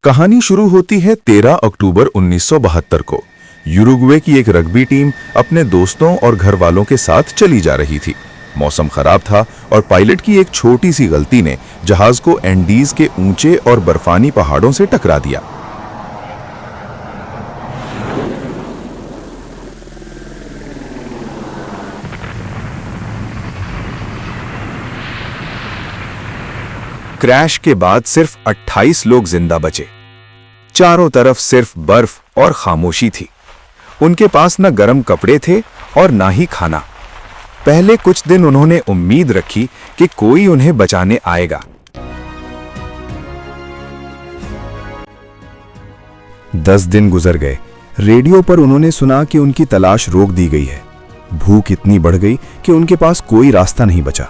कहानी शुरू होती है 13 अक्टूबर 1972 को। यूरुग्वे की एक रग्बी टीम अपने दोस्तों और घर वालों के साथ चली जा रही थी। मौसम खराब था और पायलट की एक छोटी सी गलती ने जहाज को एंडीज के ऊंचे और बर्फानी पहाड़ों से टकरा दिया। क्रैश के बाद सिर्फ 28 लोग जिंदा बचे। चारों तरफ सिर्फ बर्फ और खामोशी थी। उनके पास न गर्म कपड़े थे और ना ही खाना। पहले कुछ दिन उन्होंने उम्मीद रखी कि कोई उन्हें बचाने आएगा। 10 दिन गुजर गए। रेडियो पर उन्होंने सुना कि उनकी तलाश रोक दी गई है। भूख इतनी बढ़ गई कि उनके पास कोई रास्ता नहीं बचा।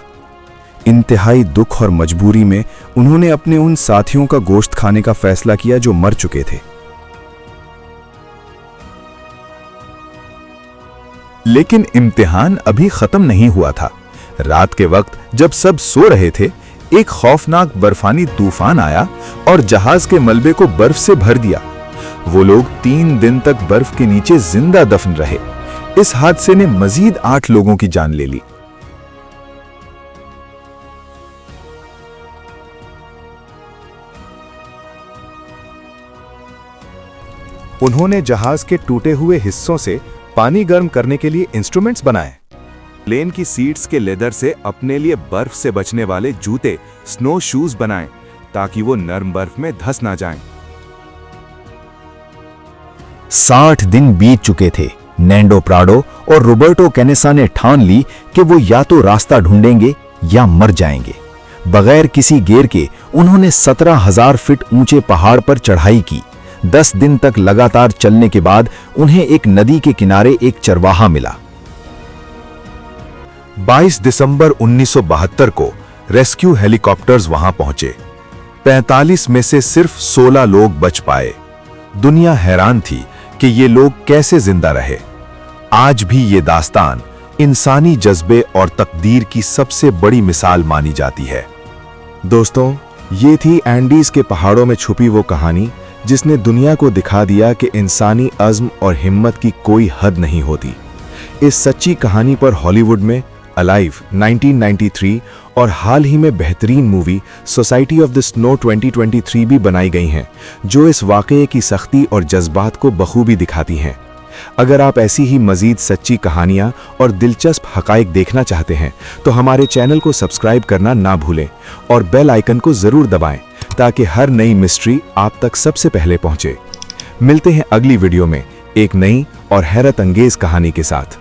इंतहाई दुख और मजबूरी में उन्होंने अपने उन साथियों का गोश्त खाने का फैसला किया जो मर चुके थे। लेकिन इम्तिहान अभी खत्म नहीं हुआ था। रात के वक्त जब सब सो रहे थे, एक खौफनाक बर्फानी तूफान आया और जहाज के मलबे को बर्फ से भर दिया। वो लोग 3 दिन तक बर्फ के नीचे जिंदा दफन रहे। इस हादसे ने मजीद 8 लोगों की जान ले ली। उन्होंने जहाज के टूटे हुए हिस्सों से पानी गर्म करने के लिए इंस्ट्रूमेंट्स बनाए। प्लेन की सीट्स के लेदर से अपने लिए बर्फ से बचने वाले जूते, स्नो शूज बनाएं ताकि वो नरम बर्फ में धंस ना जाएं। 60 दिन बीत चुके थे। नैंडो प्राडो और रोबर्टो कैनेसा ने ठान ली कि वो या तो रास्ता ढूंढेंगे या मर जाएंगे। बगैर किसी गियर के उन्होंने 17,000 फीट ऊंचे पहाड़ पर चढ़ाई की। 10 दिन तक लगातार चलने के बाद उन्हें एक नदी के किनारे एक चरवाहा मिला। 22 दिसंबर 1972 को रेस्क्यू हेलीकॉप्टर्स वहां पहुंचे। 45 में से सिर्फ 16 लोग बच पाए। दुनिया हैरान थी कि ये लोग कैसे जिंदा रहे। आज भी ये दास्तान इंसानी जज्बे और तकदीर की सबसे बड़ी मिसाल मानी जाती है। दोस्तों, ये थी एंडीज के पहाड़ों में छुपी वो कहानी जिसने दुनिया को दिखा दिया कि इंसानी अज़्म और हिम्मत की कोई हद नहीं होती। इस सच्ची कहानी पर हॉलीवुड में अलाइव 1993 और हाल ही में बेहतरीन movie society of the snow 2023 भी बनाई गई हैं, जो इस वाक़ये की सख्ती और जज्बात को बखूबी दिखाती हैं। अगर आप ऐसी ही मज़ीद सच्ची कहानियाँ और दिलचस्प हक़ाइक़ देखना चाहते हैं तो हमारे चैनल को सब्सक्राइब करना ना भूलें और बेल आइकन को ज़रूर दबाएं ताकि हर नई मिस्ट्री आप तक सबसे पहले पहुंचे। मिलते हैं अगली वीडियो में एक नई और हैरत अंगेज कहानी के साथ।